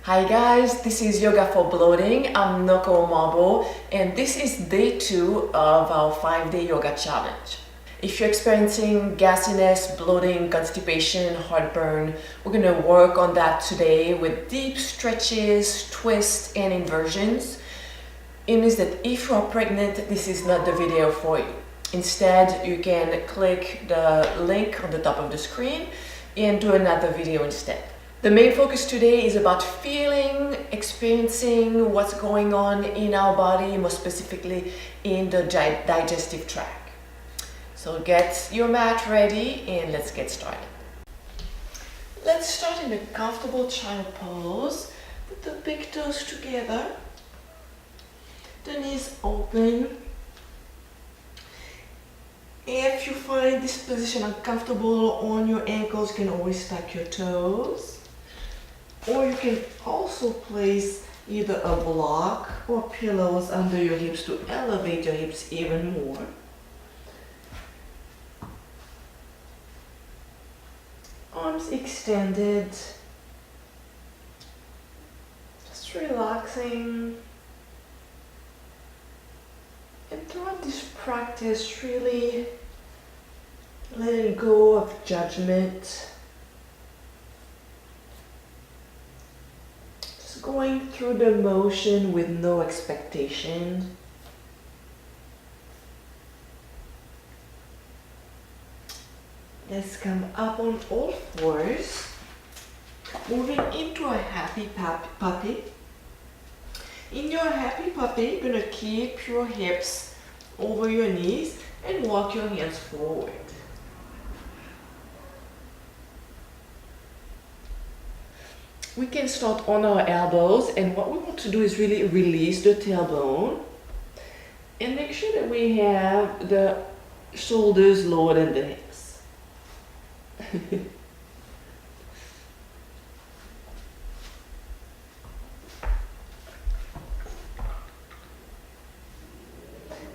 Hi guys, this is Yoga for Bloating. I'm Noko, and this is day 2 of our 5-day yoga challenge. If you're experiencing gassiness, bloating, constipation, heartburn, we're going to work on that today with deep stretches, twists, and inversions. It means that if you are pregnant, this is not the video for you. Instead, you can click the link on the top of the screen and do another video instead. The main focus today is about feeling, experiencing what's going on in our body, more specifically in the digestive tract. So get your mat ready and let's get started. Let's start in a comfortable child pose. Put the big toes together, the knees open. If you find this position uncomfortable on your ankles, you can always tuck your toes. Or you can also place either a block or pillows under your hips to elevate your hips even more. Arms extended. Just relaxing. And throughout this practice, really letting go of judgment. Just going through the motion with no expectation. Let's come up on all fours, moving into a happy puppy. In your happy puppy, you're going to keep your hips over your knees and walk your hands forward. We can start on our elbows, and what we want to do is really release the tailbone and make sure that we have the shoulders lower than the hips.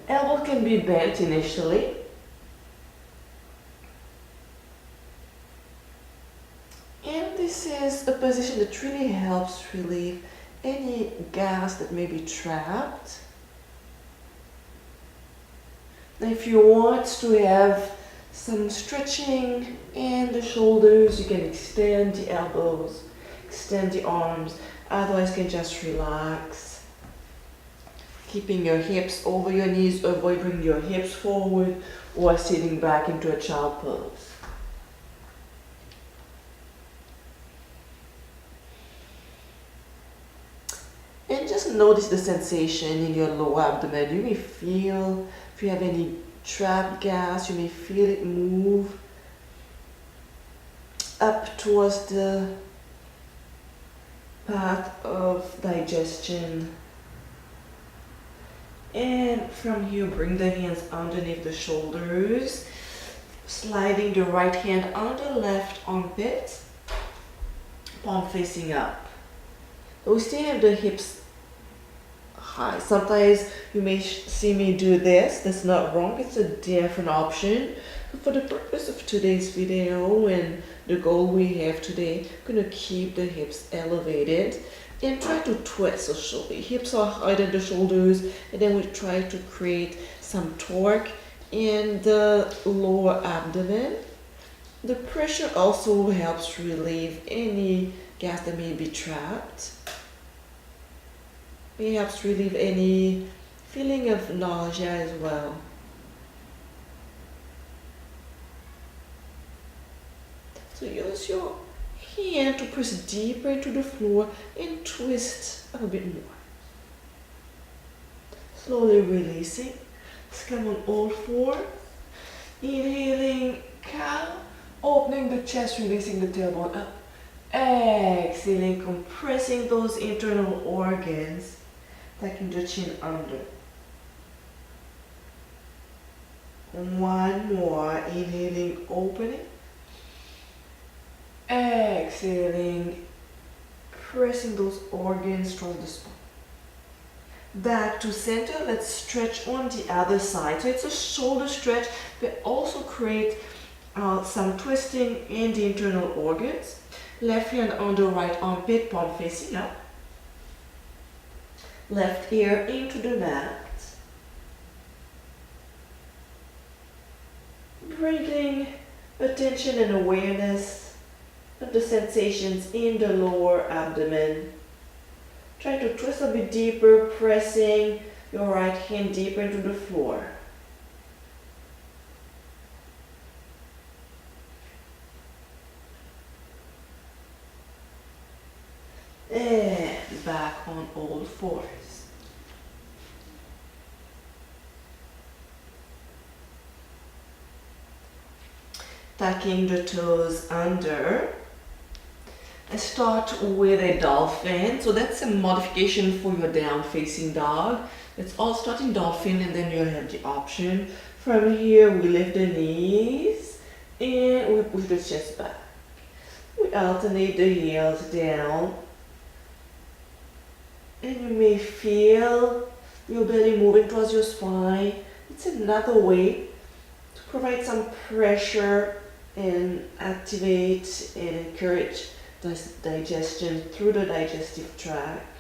Elbow can be bent initially. And this is a position that really helps relieve any gas that may be trapped. Now, if you want to have some stretching in the shoulders, you can extend the elbows, extend the arms. Otherwise, you can just relax. Keeping your hips over your knees, avoid bringing your hips forward or sitting back into a child pose. And just notice the sensation in your lower abdomen. You may feel, if you have any trapped gas, you may feel it move up towards the path of digestion. And from here, bring the hands underneath the shoulders, sliding the right hand on the left armpit, palm facing up. We still have the hips high. Sometimes you may see me do this. That's not wrong. It's a different option. But for the purpose of today's video and the goal we have today, I'm going to keep the hips elevated and try to twist. So the hips are higher than the shoulders, and then we try to create some torque in the lower abdomen. The pressure also helps relieve any gas that may be trapped. It helps relieve any feeling of nausea as well. So use your hand to press deeper into the floor and twist a bit more. Slowly releasing. Let's come on all four. Inhaling, cow. Opening the chest, releasing the tailbone up. Exhaling, compressing those internal organs. Tucking the chin under. One more. Inhaling, opening. Exhaling, pressing those organs towards the spine. Back to center. Let's stretch on the other side. So it's a shoulder stretch, but also create some twisting in the internal organs. Left hand on the right armpit, palm facing up. Left ear into the mat. Bringing attention and awareness of the sensations in the lower abdomen. Try to twist a bit deeper, pressing your right hand deeper into the floor. And back on all fours. Tucking the toes under. I start with a dolphin. So that's a modification for your down-facing dog. Let's all start in dolphin, and then you'll have the option. From here, we lift the knees and we push the chest back. We alternate the heels down. And you may feel your belly moving towards your spine. It's another way to provide some pressure and activate and encourage this digestion through the digestive tract.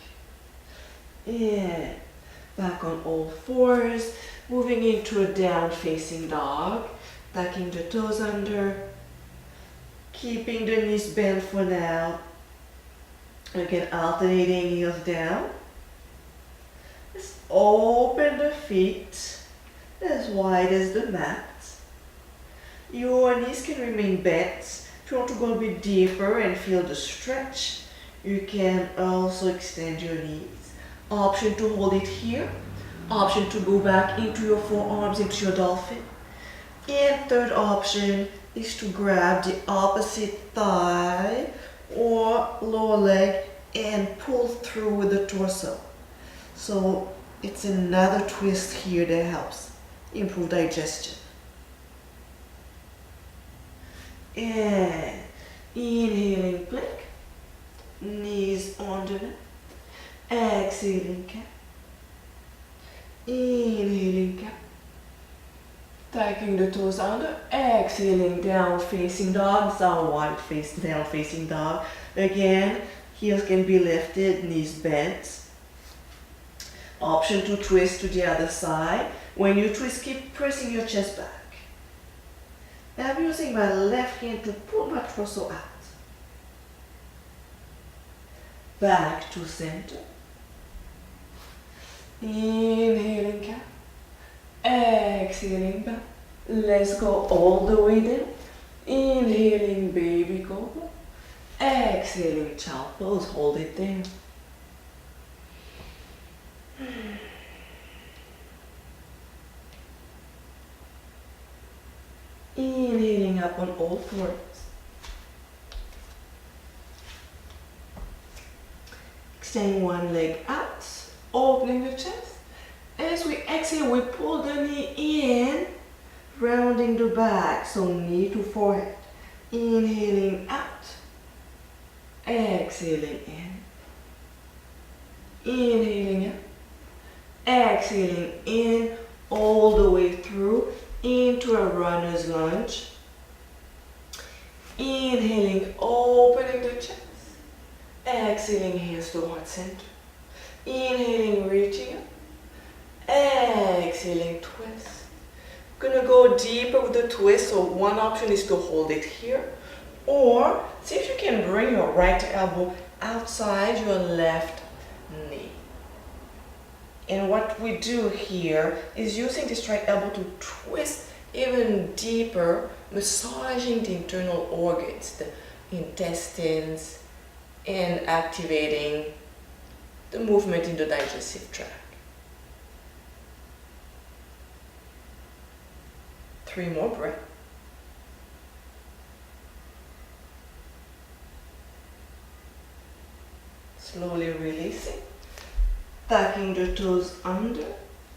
And back on all fours, moving into a down-facing dog, tucking the toes under, keeping the knees bent for now. Again, alternating heels down. Just open the feet as wide as the mat. Your knees can remain bent. If you want to go a bit deeper and feel the stretch, you can also extend your knees. Option to hold it here. Option to go back into your forearms, into your dolphin. And third option is to grab the opposite thigh or lower leg and pull through with the torso. So it's another twist here that helps improve digestion. And inhaling plank, knees on the mat, exhaling cat, inhaling cat, tucking the toes under, exhaling down facing dog, down facing dog. Again, heels can be lifted, knees bent. Option to twist to the other side. When you twist, keep pressing your chest back. I'm using my left hand to pull my torso out. Back to center. Inhaling cat. Exhaling back. Let's go all the way down. Inhaling baby cobra. Exhaling child pose. Hold it there. Inhaling up on all fours. Extending one leg out, opening the chest. As we exhale, we pull the knee in, rounding the back, so knee to forehead. Inhaling out, exhaling in. Inhaling out, exhaling in, all the way through into a runner's lunge. Inhaling, opening the chest. Exhaling, hands to heart center. Inhaling, reaching up. Exhaling, twist. Gonna go deeper with the twist, so one option is to hold it here, or see if you can bring your right elbow outside your left knee. And what we do here is using this right elbow to twist even deeper, massaging the internal organs, the intestines, and activating the movement in the digestive tract. 3 more breaths. Slowly releasing. Tucking the toes under,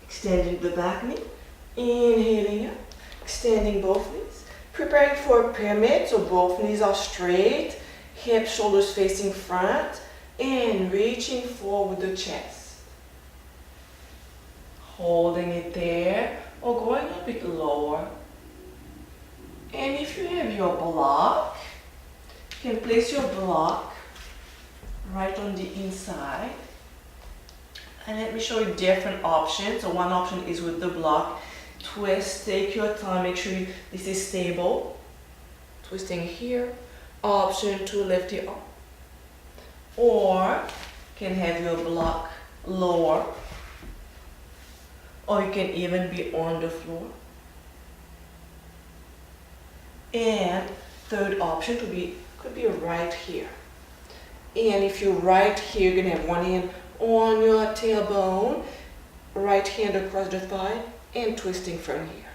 extending the back knee, inhaling up, extending both knees, preparing for a pyramid, so both knees are straight, hips, shoulders facing front, and reaching forward the chest. Holding it there, or going a bit lower. And if you have your block, You can place your block right on the inside. And let me show you different options. So one option is with the block. Twist, take your time, make sure this is stable. Twisting here. Option to lift it up. Or you can have your block lower. Or you can even be on the floor. And third option could be right here. And if you're right here, you're gonna have one hand on your tailbone, right hand across the thigh, and twisting from here.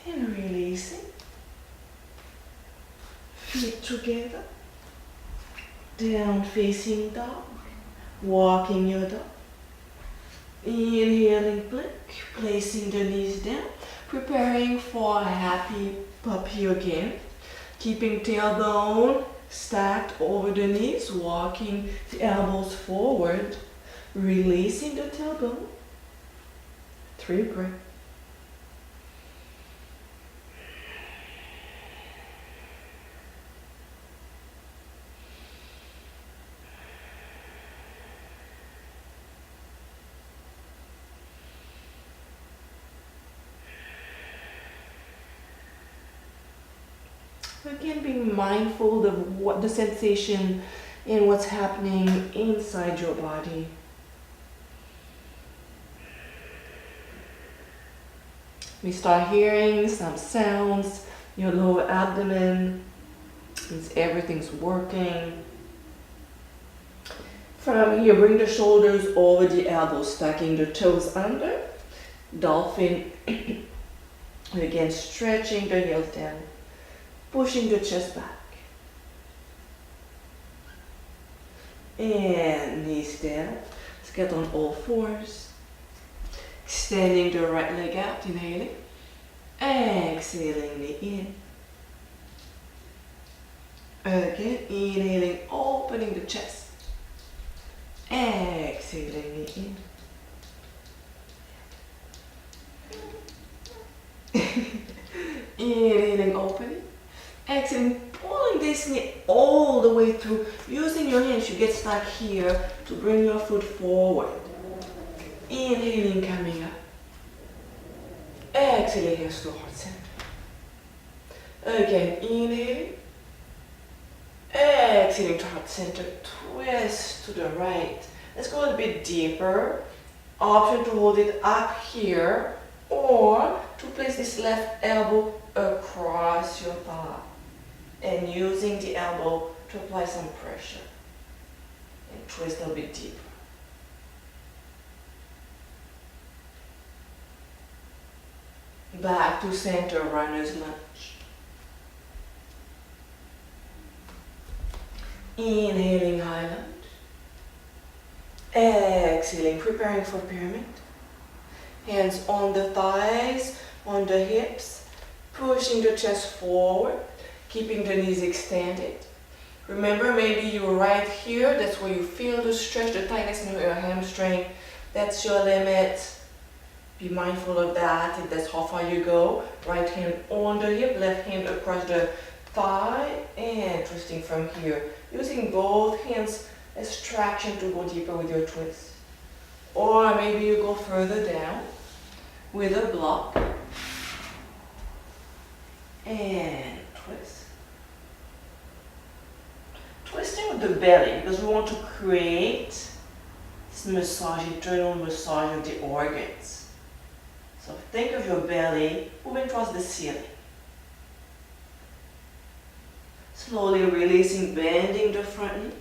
And releasing. Feet together. Down facing dog. Walking your dog. Inhaling plank, placing the knees down, preparing for a happy puppy again. Keeping tailbone stacked over the knees, walking the elbows forward, releasing the tailbone. 3 breaths. Again, being mindful of what the sensation and what's happening inside your body. We start hearing some sounds, your lower abdomen, means everything's working. From here, bring the shoulders over the elbows, stacking the toes under. Dolphin, again, stretching the heels down. Pushing the chest back. And knees down. Let's get on all fours. Extending the right leg out, inhaling. Exhaling, knee in. Again, inhaling, opening the chest. Exhaling, knee in. Inhaling, opening. Exhaling, pulling this knee all the way through. Using your hands, you get stuck here to bring your foot forward. Inhaling, coming up. Exhaling, hands to heart center. Again, inhaling. Exhaling to heart center. Twist to the right. Let's go a little bit deeper. Option to hold it up here or to place this left elbow across your thigh. And using the elbow to apply some pressure. And twist a little bit deeper. Back to center, runner's lunge. Inhaling, high lunge. Exhaling, preparing for pyramid. Hands on the thighs, on the hips. Pushing the chest forward. Keeping the knees extended. Remember, maybe you're right here. That's where you feel the stretch, the tightness in your hamstring. That's your limit. Be mindful of that. If that's how far you go. Right hand on the hip, left hand across the thigh, and twisting from here. Using both hands as traction to go deeper with your twist. Or maybe you go further down with a block. And twist. Twisting with the belly because we want to create this massage, internal massage of the organs. So think of your belly moving towards the ceiling. Slowly releasing, bending the front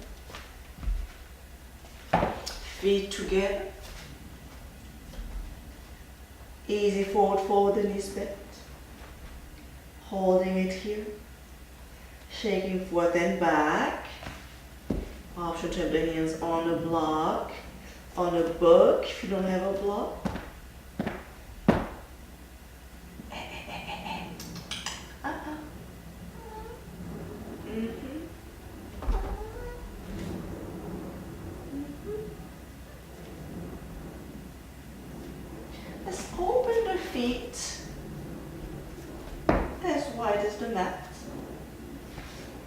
knee. Feet together. Easy forward fold, the knees bent. Holding it here. Shaking forth and back. Option to have the hands on the block, on a book if you don't have a block. feet as wide as the mat.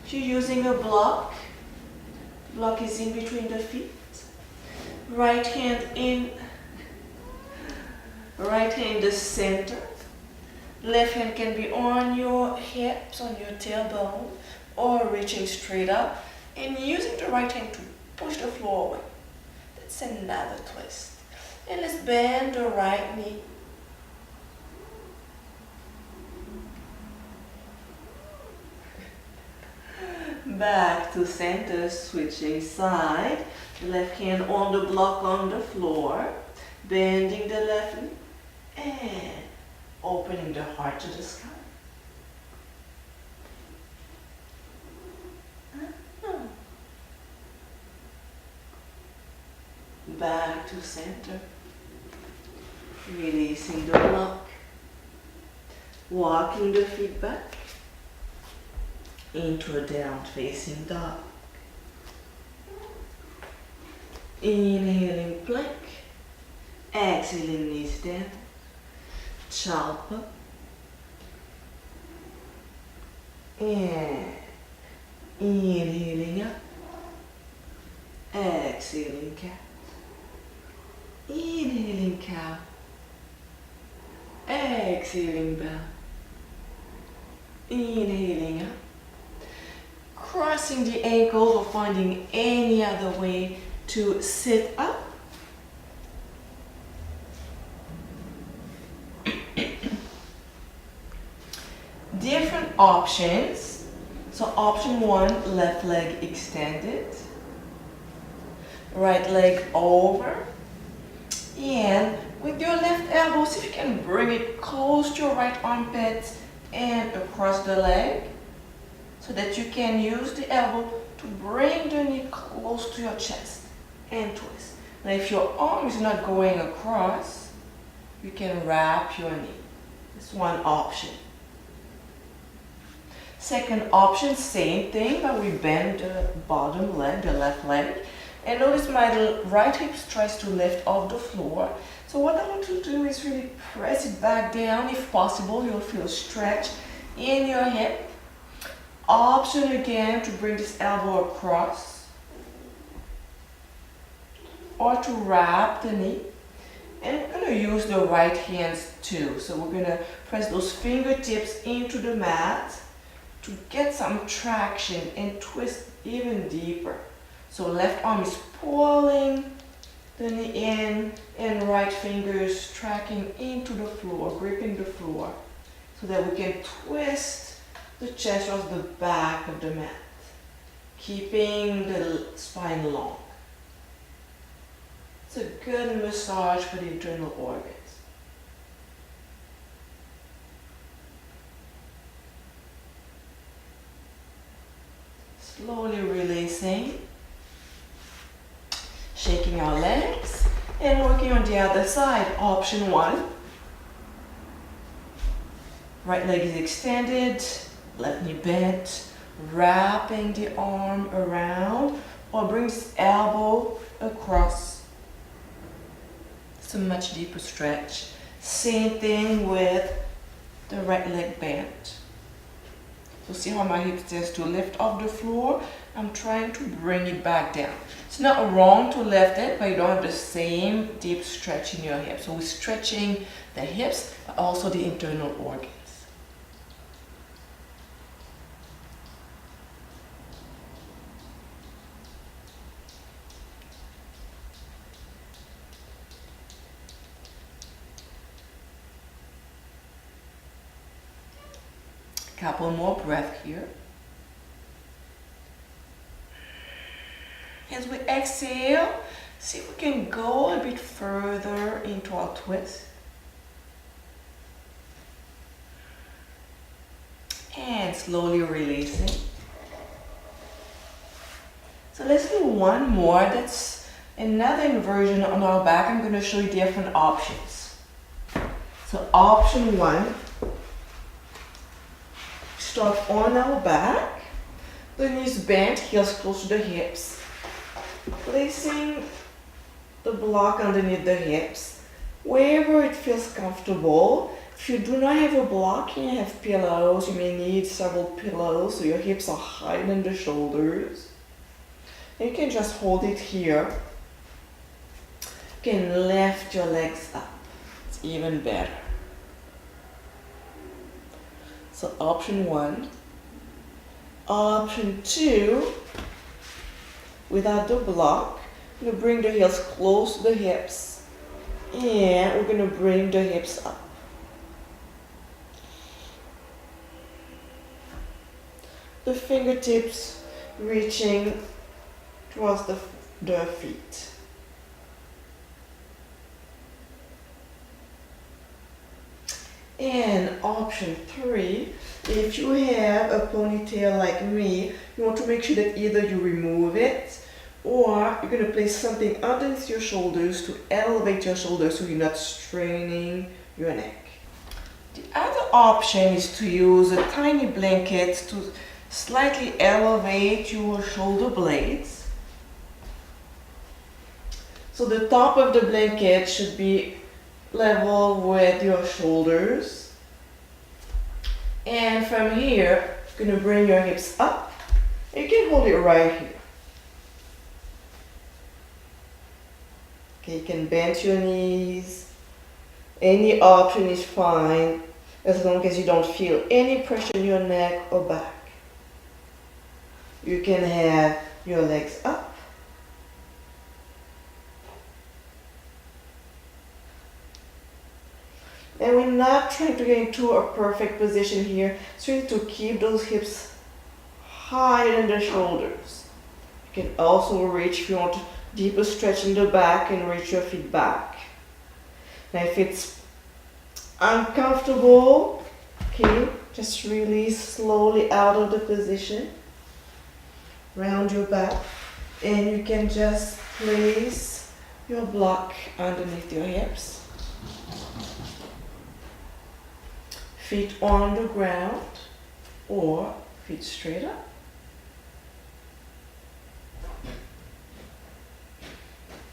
If you're using a block is in between the feet. Right hand in the center. Left hand can be on your hips, on your tailbone, or reaching straight up and using the right hand to push the floor away. That's another twist. And let's bend the right knee. Back to center, switching side. Left hand on the block on the floor, bending the left knee and opening the heart to the sky. Back to center, releasing the block, walking the feet back into a down facing dog. Inhaling plank, exhaling knees down, child pose, and inhaling up, exhaling cat, inhaling cow, exhaling bow, inhaling up, crossing the ankles or finding any other way to sit up. Different options. So option 1, left leg extended, right leg over, and with your left elbow, see if you can bring it close to your right armpit and across the leg, so that you can use the elbow to bring the knee close to your chest and twist. Now if your arm is not going across, you can wrap your knee. That's one option. Second option, same thing, but we bend the bottom leg, the left leg. And notice my right hip tries to lift off the floor. So what I want to do is really press it back down. If possible, you'll feel stretch in your hip. Option again to bring this elbow across or to wrap the knee. And we're going to use the right hands too. So we're going to press those fingertips into the mat to get some traction and twist even deeper. So left arm is pulling the knee in and right fingers tracking into the floor, gripping the floor, so that we can twist the chest towards the back of the mat, keeping the spine long. It's a good massage for the internal organs. Slowly releasing, shaking our legs, and working on the other side. Option 1. Right leg is extended, left knee bent, wrapping the arm around, or brings elbow across. It's a much deeper stretch. Same thing with the right leg bent. So see how my hip tends to lift off the floor? I'm trying to bring it back down. It's not wrong to lift it, but you don't have the same deep stretch in your hips. So we're stretching the hips, but also the internal organs. Couple more breaths here. As we exhale, see if we can go a bit further into our twist. And slowly releasing. So let's do one more. That's another inversion on our back. I'm going to show you different options. So option 1. Start on our back, the knees bent, heels close to the hips. Placing the block underneath the hips, wherever it feels comfortable, If you do not have a block and you have pillows, you may need several pillows so your hips are higher than the shoulders. And you can just hold it here. You can lift your legs up. It's even better. So option 1. Option 2, without the block, I'm going to bring the heels close to the hips. And we're going to bring the hips up. The fingertips reaching towards the feet. And option 3, if you have a ponytail like me, you want to make sure that either you remove it or you're going to place something underneath your shoulders to elevate your shoulders so you're not straining your neck. The other option is to use a tiny blanket to slightly elevate your shoulder blades. So the top of the blanket should be level with your shoulders. And from here, you're going to bring your hips up. You can hold it right here. Okay, you can bend your knees. Any option is fine as long as you don't feel any pressure in your neck or back. You can have your legs up. And we're not trying to get into a perfect position here. So you need to keep those hips higher than the shoulders. You can also reach, if you want, deeper stretch in the back and reach your feet back. Now if it's uncomfortable, okay, just release slowly out of the position. Round your back, and you can just place your block underneath your hips. Feet on the ground or feet straight up.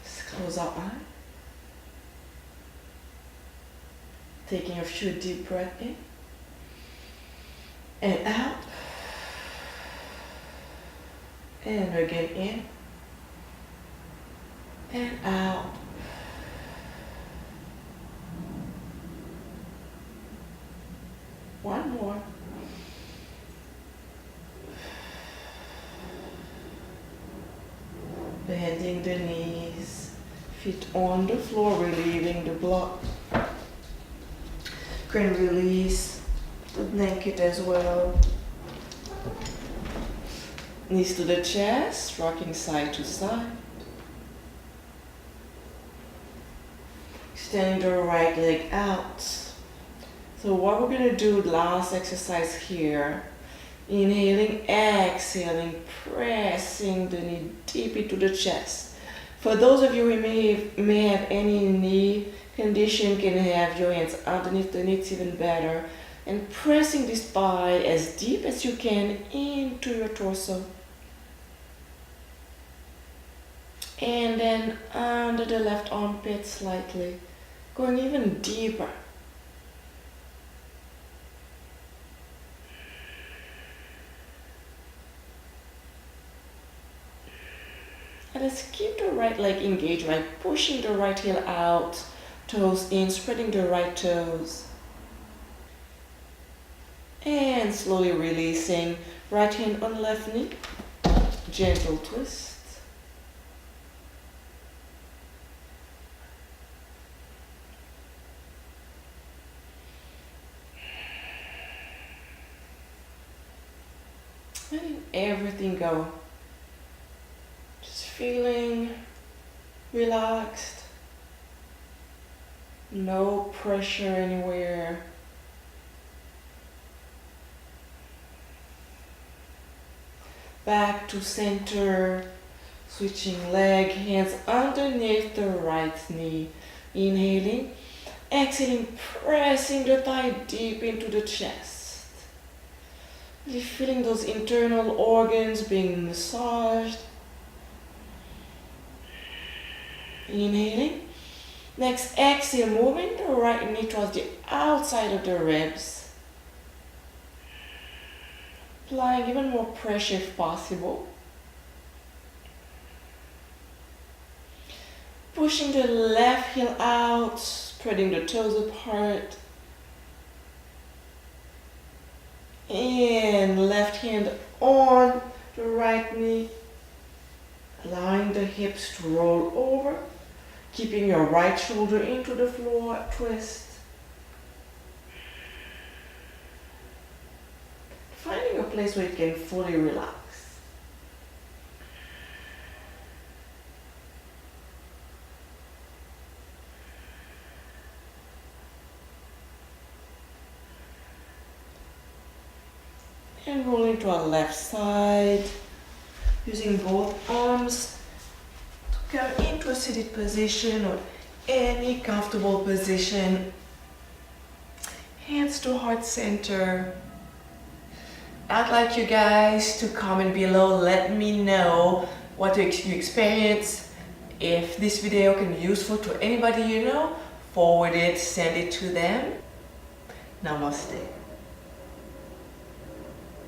Just close our eye. Taking a few deep breaths in and out. And again in and out. One more. Bending the knees, feet on the floor, relieving the block. You can release the blanket as well. Knees to the chest, rocking side to side. Extending the right leg out. So what we're going to do, last exercise here. Inhaling, exhaling, pressing the knee deep into the chest. For those of you who may have any knee condition, can have your hands underneath the knee, it's even better. And pressing this thigh as deep as you can into your torso. And then under the left armpit slightly, going even deeper. And let's keep the right leg engaged by pushing the right heel out, toes in, spreading the right toes. And slowly releasing, right hand on left knee, gentle twist. Letting everything go. Just feeling relaxed. No pressure anywhere. Back to center. Switching leg, hands underneath the right knee. Inhaling. Exhaling, pressing the thigh deep into the chest. Really feeling those internal organs being massaged. Inhaling, Next, exhale, moving the right knee towards the outside of the ribs. Applying even more pressure if possible. Pushing the left heel out, spreading the toes apart. And left hand on the right knee. Allowing the hips to roll over. Keeping your right shoulder into the floor, twist. Finding a place where you can fully relax. And rolling to our left side, using both arms to come into a seated position or any comfortable position. Hands to heart center. I'd like you guys to comment below, let me know what you experience. If this video can be useful to anybody you know, forward it, send it to them. Namaste.